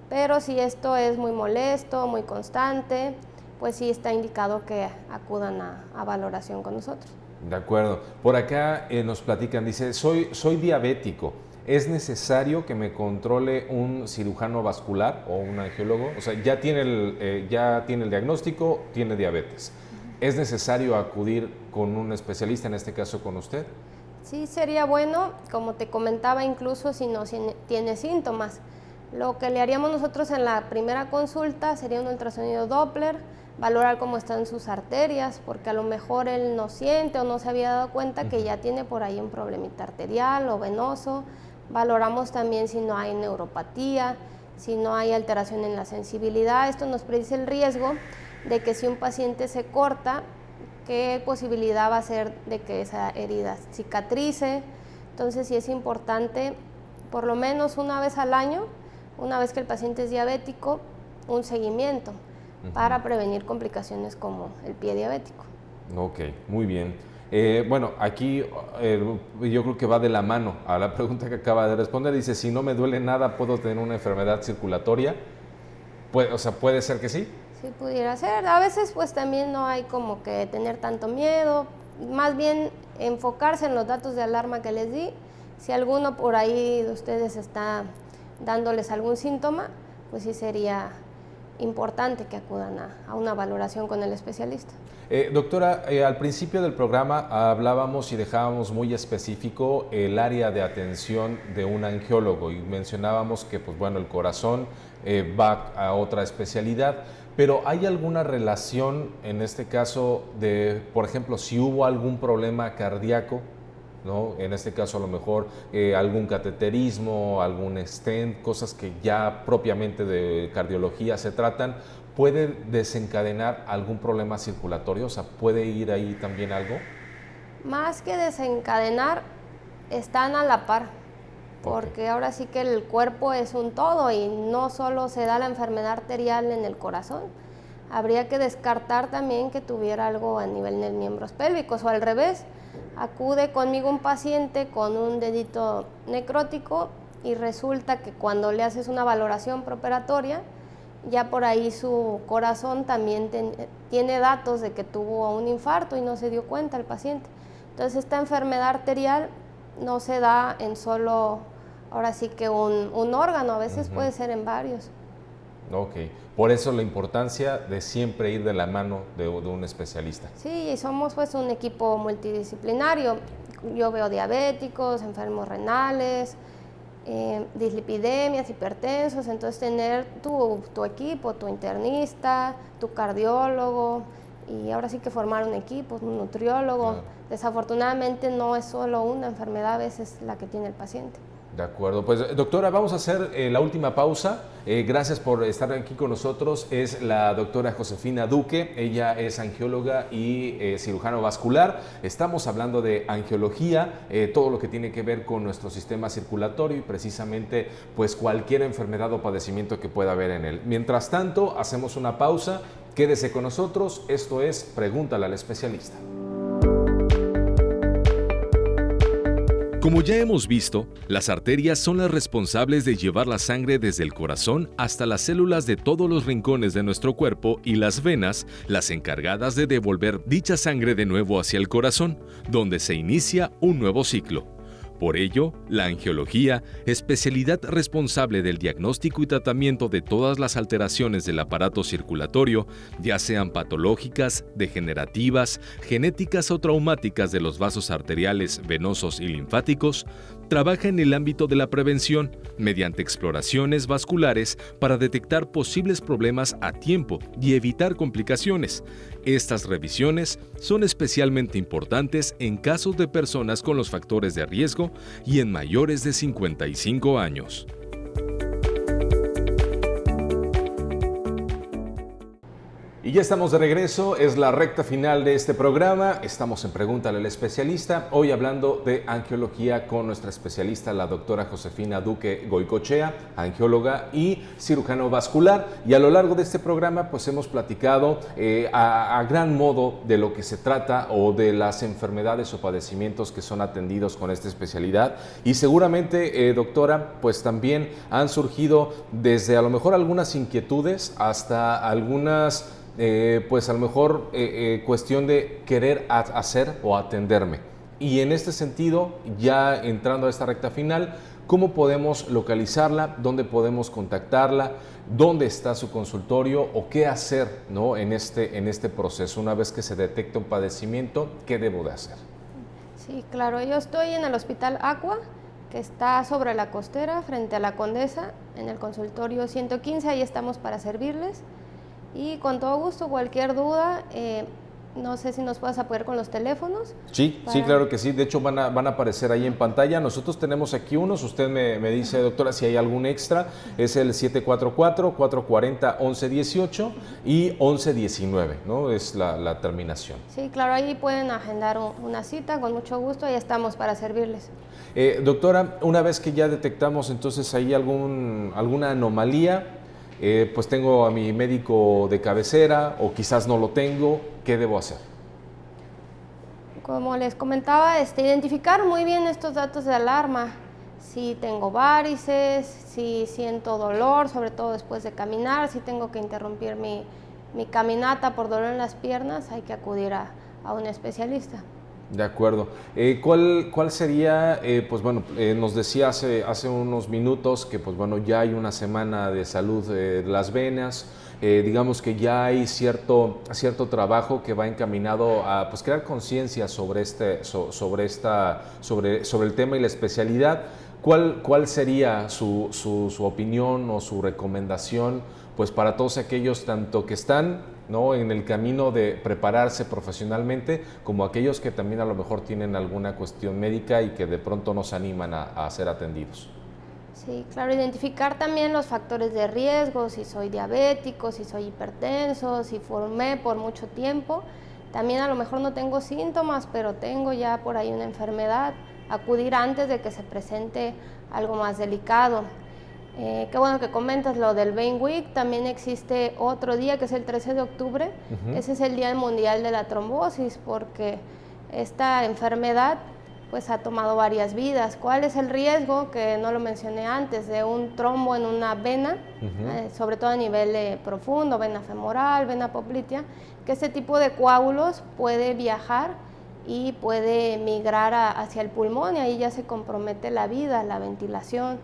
pero si esto es muy molesto, muy constante, pues sí está indicado que acudan a valoración con nosotros. De acuerdo. Por acá nos platican, dice, soy diabético. ¿Es necesario que me controle un cirujano vascular o un angiólogo? O sea, ya tiene el diagnóstico, tiene diabetes. ¿Es necesario acudir con un especialista, en este caso con usted? Sí, sería bueno, como te comentaba, incluso si no tiene síntomas. Lo que le haríamos nosotros en la primera consulta sería un ultrasonido Doppler, valorar cómo están sus arterias, porque a lo mejor él no siente o no se había dado cuenta que ya tiene por ahí un problemita arterial o venoso. Valoramos también si no hay neuropatía, si no hay alteración en la sensibilidad. Esto nos predice el riesgo de que si un paciente se corta, qué posibilidad va a ser de que esa herida cicatrice. Entonces sí es importante, por lo menos una vez al año, una vez que el paciente es diabético, un seguimiento para prevenir complicaciones como el pie diabético. Ok, muy bien. Bueno, aquí yo creo que va de la mano a la pregunta que acaba de responder. Dice, si no me duele nada, ¿puedo tener una enfermedad circulatoria? ¿Puede ser que sí? Sí, pudiera ser. A veces pues también no hay como que tener tanto miedo, más bien enfocarse en los datos de alarma que les di. Si alguno por ahí de ustedes está dándoles algún síntoma, pues sí sería importante que acudan a una valoración con el especialista. Doctora, al principio del programa hablábamos y dejábamos muy específico el área de atención de un angiólogo y mencionábamos que pues, bueno, el corazón va a otra especialidad, pero ¿hay alguna relación en este caso de, por ejemplo, si hubo algún problema cardíaco, ¿no? En este caso a lo mejor algún cateterismo, algún stent, cosas que ya propiamente de cardiología se tratan, ¿puede desencadenar algún problema circulatorio? O sea, ¿puede ir ahí también algo? Más que desencadenar, están a la par, porque ahora sí que el cuerpo es un todo y no solo se da la enfermedad arterial en el corazón. Habría que descartar también que tuviera algo a nivel de miembros pélvicos o al revés. Acude conmigo un paciente con un dedito necrótico y resulta que cuando le haces una valoración preoperatoria, ya por ahí su corazón también tiene datos de que tuvo un infarto y no se dio cuenta el paciente. Entonces esta enfermedad arterial no se da en solo, ahora sí que un órgano, a veces puede ser en varios. Ok, por eso la importancia de siempre ir de la mano de un especialista. Sí, y somos pues un equipo multidisciplinario. Yo veo diabéticos, enfermos renales, dislipidemias, hipertensos, entonces tener tu equipo, tu internista, tu cardiólogo, y ahora sí que formar un equipo, un nutriólogo. Desafortunadamente no es solo una enfermedad a veces la que tiene el paciente. De acuerdo, pues doctora, vamos a hacer la última pausa. Gracias por estar aquí con nosotros. Es la doctora Josefina Duque, ella es angióloga y cirujano vascular. Estamos hablando de angiología, todo lo que tiene que ver con nuestro sistema circulatorio y precisamente pues cualquier enfermedad o padecimiento que pueda haber en él. Mientras tanto, hacemos una pausa, quédese con nosotros. Esto es Pregúntale al especialista. Como ya hemos visto, las arterias son las responsables de llevar la sangre desde el corazón hasta las células de todos los rincones de nuestro cuerpo y las venas, las encargadas de devolver dicha sangre de nuevo hacia el corazón, donde se inicia un nuevo ciclo. Por ello, la angiología, especialidad responsable del diagnóstico y tratamiento de todas las alteraciones del aparato circulatorio, ya sean patológicas, degenerativas, genéticas o traumáticas de los vasos arteriales, venosos y linfáticos, trabaja en el ámbito de la prevención mediante exploraciones vasculares para detectar posibles problemas a tiempo y evitar complicaciones. Estas revisiones son especialmente importantes en casos de personas con los factores de riesgo y en mayores de 55 años. Y ya estamos de regreso, es la recta final de este programa, estamos en Pregúntale al Especialista, hoy hablando de angiología con nuestra especialista, la doctora Josefina Duque Goicoechea, angióloga y cirujano vascular, y a lo largo de este programa pues hemos platicado a gran modo de lo que se trata o de las enfermedades o padecimientos que son atendidos con esta especialidad, y seguramente doctora, pues también han surgido desde a lo mejor algunas inquietudes hasta algunas pues a lo mejor cuestión de querer hacer o atenderme. Y en este sentido, ya entrando a esta recta final, ¿cómo podemos localizarla? ¿Dónde podemos contactarla? ¿Dónde está su consultorio? ¿O qué hacer, ¿no? en este proceso? Una vez que se detecta un padecimiento, ¿qué debo de hacer? Sí, claro. Yo estoy en el Hospital Aqua, que está sobre la Costera, frente a la Condesa, en el consultorio 115. Ahí estamos para servirles. Y con todo gusto, cualquier duda, no sé si nos puedas apoyar con los teléfonos. Sí, sí, claro que sí. De hecho, van a aparecer ahí en pantalla. Nosotros tenemos aquí unos. Usted me dice, doctora, si hay algún extra. Es el 744-440-1118 y 1119, ¿no? Es la terminación. Sí, claro, ahí pueden agendar una cita con mucho gusto. Ahí estamos para servirles. Doctora, una vez que ya detectamos entonces ahí alguna anomalía, pues tengo a mi médico de cabecera o quizás no lo tengo, ¿qué debo hacer? Como les comentaba, identificar muy bien estos datos de alarma. Si tengo varices, si siento dolor, sobre todo después de caminar, si tengo que interrumpir mi caminata por dolor en las piernas, hay que acudir a un especialista. De acuerdo. ¿Cuál sería, pues bueno, nos decía hace unos minutos que pues bueno, ya hay una semana de salud de las venas, digamos que ya hay cierto trabajo que va encaminado a pues crear conciencia sobre el tema y la especialidad. ¿Cuál sería su opinión o su recomendación pues para todos aquellos tanto que están, ¿no?, en el camino de prepararse profesionalmente, como aquellos que también a lo mejor tienen alguna cuestión médica y que de pronto nos animan a ser atendidos? Sí, claro, identificar también los factores de riesgo, si soy diabético, si soy hipertenso, si fumé por mucho tiempo. También a lo mejor no tengo síntomas, pero tengo ya por ahí una enfermedad. Acudir antes de que se presente algo más delicado. Qué bueno que comentas lo del Vein Week. También existe otro día que es el 13 de octubre. Ese es el Día Mundial de la Trombosis, porque esta enfermedad pues ha tomado varias vidas. ¿Cuál es el riesgo? Que no lo mencioné antes, de un trombo en una vena, sobre todo a nivel profundo, vena femoral, vena poplitea, que este tipo de coágulos puede viajar y puede migrar hacia el pulmón, y ahí ya se compromete la vida, la ventilación.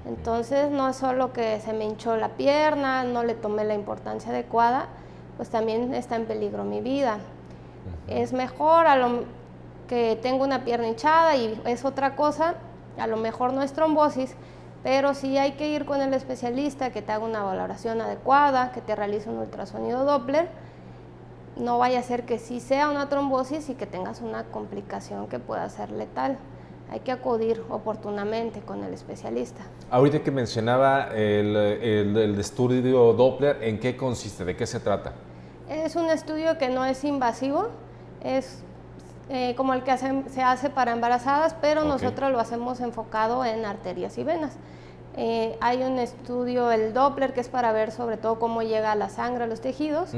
Entonces no es solo que se me hinchó la pierna, no le tomé la importancia adecuada, pues también está en peligro mi vida. Es mejor que tengo una pierna hinchada y es otra cosa, a lo mejor no es trombosis, pero sí hay que ir con el especialista que te haga una valoración adecuada, que te realice un ultrasonido Doppler. No vaya a ser que sí sea una trombosis y que tengas una complicación que pueda ser letal. Hay que acudir oportunamente con el especialista. Ahorita que mencionaba el estudio Doppler, ¿en qué consiste? ¿De qué se trata? Es un estudio que no es invasivo, es como el que se hace para embarazadas, pero nosotros lo hacemos enfocado en arterias y venas. Hay un estudio, el Doppler, que es para ver sobre todo cómo llega la sangre a los tejidos,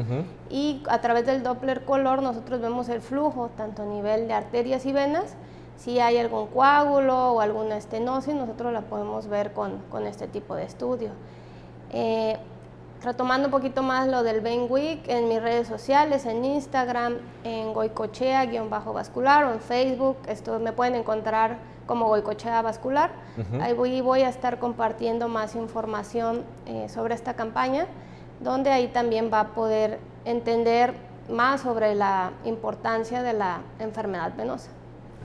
y a través del Doppler color nosotros vemos el flujo, tanto a nivel de arterias y venas. Si hay algún coágulo o alguna estenosis, nosotros la podemos ver con este tipo de estudio. Retomando un poquito más lo del Vein Week, en mis redes sociales, en Instagram, en Goicoechea_vascular, o en Facebook, me pueden encontrar como Goicoechea Vascular. Ahí voy a estar compartiendo más información sobre esta campaña, donde ahí también va a poder entender más sobre la importancia de la enfermedad venosa.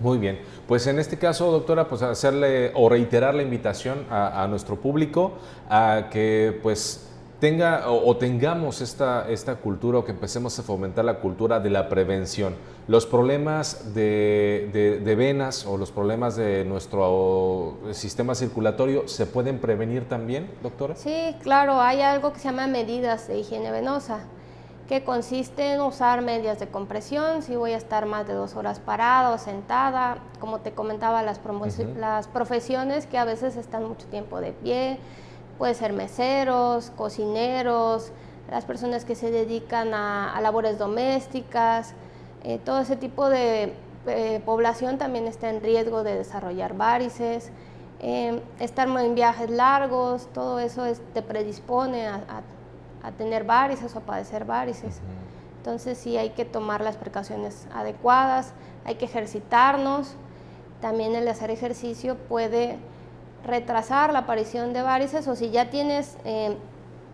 Muy bien, pues en este caso, doctora, pues hacerle o reiterar la invitación a nuestro público a que pues tengamos esta cultura, o que empecemos a fomentar la cultura de la prevención. Los problemas de venas o los problemas de nuestro sistema circulatorio, ¿se pueden prevenir también, doctora? Sí, claro, hay algo que se llama medidas de higiene venosa, que consiste en usar medias de compresión, si voy a estar más de 2 horas parada o sentada, como te comentaba, las profesiones que a veces están mucho tiempo de pie, puede ser meseros, cocineros, las personas que se dedican a labores domésticas, todo ese tipo de población también está en riesgo de desarrollar varices, estar en viajes largos, todo eso te predispone a tener varices o a padecer varices. Entonces sí hay que tomar las precauciones adecuadas, hay que ejercitarnos. También el hacer ejercicio puede retrasar la aparición de varices, o si ya tienes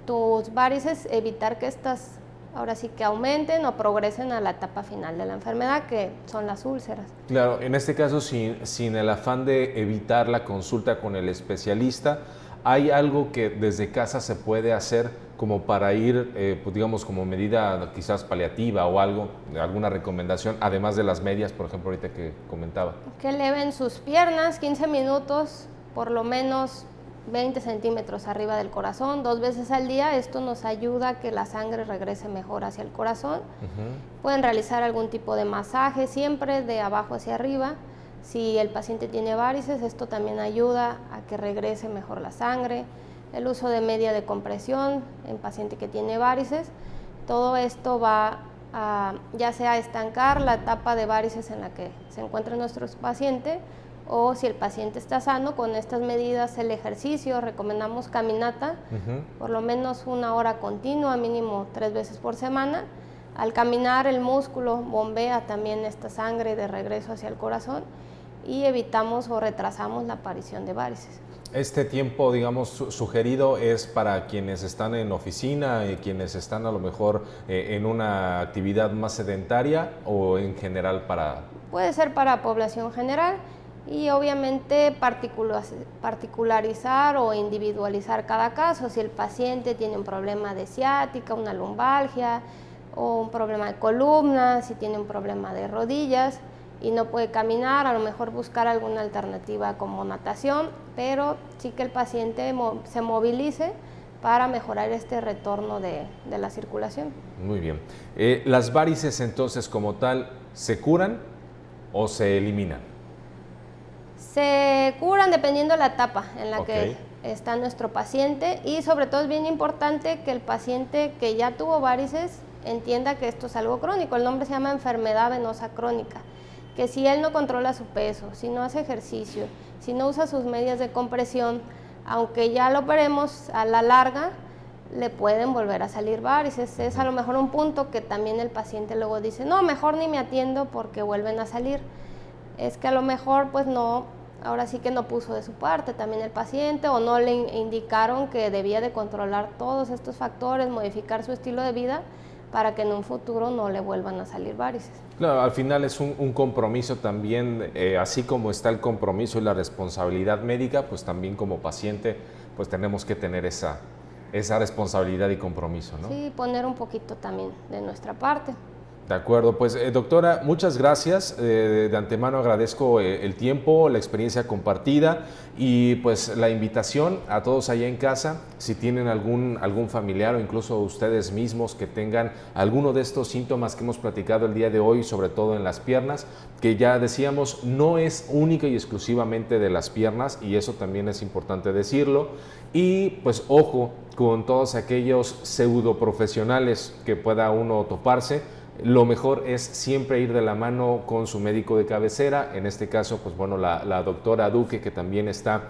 tus varices, evitar que estas ahora sí que aumenten o progresen a la etapa final de la enfermedad, que son las úlceras. Claro, en este caso sin el afán de evitar la consulta con el especialista, ¿hay algo que desde casa se puede hacer como para ir, pues digamos, como medida quizás paliativa o algo, alguna recomendación, además de las medias, por ejemplo, ahorita que comentaba? Que eleven sus piernas 15 minutos, por lo menos 20 centímetros arriba del corazón, 2 veces al día. Esto nos ayuda a que la sangre regrese mejor hacia el corazón. Pueden realizar algún tipo de masaje, siempre de abajo hacia arriba. Si el paciente tiene varices, esto también ayuda a que regrese mejor la sangre. El uso de media de compresión en paciente que tiene varices, todo esto va a ya sea estancar la etapa de varices en la que se encuentra nuestro paciente, o si el paciente está sano, con estas medidas, el ejercicio, recomendamos caminata, por lo menos 1 hora continua, mínimo 3 veces por semana. Al caminar, el músculo bombea también esta sangre de regreso hacia el corazón y evitamos o retrasamos la aparición de varices. Este tiempo, digamos, sugerido es para quienes están en oficina y quienes están a lo mejor en una actividad más sedentaria, o en general para... Puede ser para población general. Y obviamente particularizar o individualizar cada caso. Si el paciente tiene un problema de ciática, una lumbalgia, o un problema de columna, si tiene un problema de rodillas y no puede caminar, a lo mejor buscar alguna alternativa como natación, pero sí que el paciente se movilice para mejorar este retorno de la circulación. Muy bien. ¿Las varices entonces como tal se curan o se eliminan? Se curan dependiendo de la etapa en la que está nuestro paciente, y sobre todo es bien importante que el paciente que ya tuvo varices entienda que esto es algo crónico. El nombre se llama enfermedad venosa crónica, que si él no controla su peso, si no hace ejercicio, si no usa sus medias de compresión, aunque ya lo operemos, a la larga le pueden volver a salir varices. Es a lo mejor un punto que también el paciente luego dice, no, mejor ni me atiendo porque vuelven a salir. Es que a lo mejor pues no, ahora sí que no puso de su parte también el paciente, o no le indicaron que debía de controlar todos estos factores, modificar su estilo de vida para que en un futuro no le vuelvan a salir varices. Claro, al final es un compromiso también, así como está el compromiso y la responsabilidad médica, pues también como paciente pues tenemos que tener esa responsabilidad y compromiso, ¿no? Sí, poner un poquito también de nuestra parte. De acuerdo, pues doctora, muchas gracias. De antemano agradezco el tiempo, la experiencia compartida y pues la invitación a todos allá en casa, si tienen algún familiar o incluso ustedes mismos que tengan alguno de estos síntomas que hemos platicado el día de hoy, sobre todo en las piernas, que ya decíamos no es única y exclusivamente de las piernas, y eso también es importante decirlo. Y pues ojo con todos aquellos pseudoprofesionales que pueda uno toparse. Lo mejor es siempre ir de la mano con su médico de cabecera, en este caso, pues bueno, la doctora Duque, que también está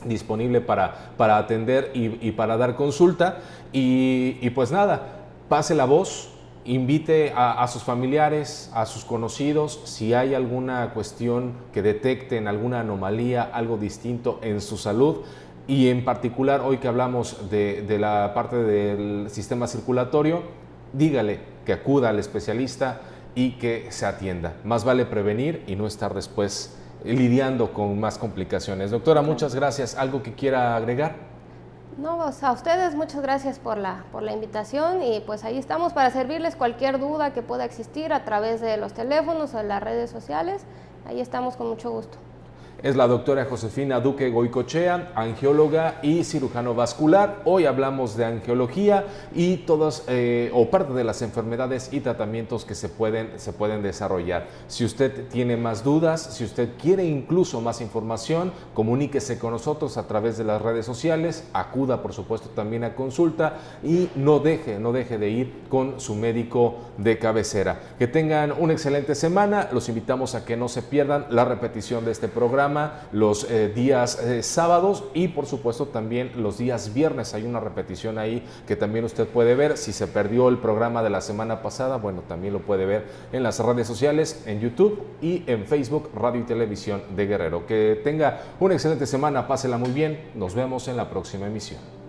disponible para atender y para dar consulta. Y pues nada, pase la voz, invite a sus familiares, a sus conocidos, si hay alguna cuestión que detecten, alguna anomalía, algo distinto en su salud. Y en particular, hoy que hablamos de la parte del sistema circulatorio, dígale que acuda al especialista y que se atienda. Más vale prevenir y no estar después lidiando con más complicaciones. Doctora, muchas gracias. ¿Algo que quiera agregar? No, pues a ustedes muchas gracias por la invitación, y pues ahí estamos para servirles cualquier duda que pueda existir a través de los teléfonos o de las redes sociales. Ahí estamos con mucho gusto. es la doctora Josefina Duque Goicoechea, angióloga y cirujano vascular. Hoy hablamos de angiología y todas o parte de las enfermedades y tratamientos que se pueden desarrollar. Si usted tiene más dudas, si usted quiere incluso más información, comuníquese con nosotros a través de las redes sociales, acuda por supuesto también a consulta y no deje de ir con su médico de cabecera. Que tengan una excelente semana, los invitamos a que no se pierdan la repetición de este programa los días sábados y por supuesto también los días viernes. Hay una repetición ahí que también usted puede ver. Si se perdió el programa de la semana pasada, bueno, también lo puede ver en las redes sociales, en YouTube y en Facebook, Radio y Televisión de Guerrero. Que tenga una excelente semana, pásela muy bien, nos vemos en la próxima emisión.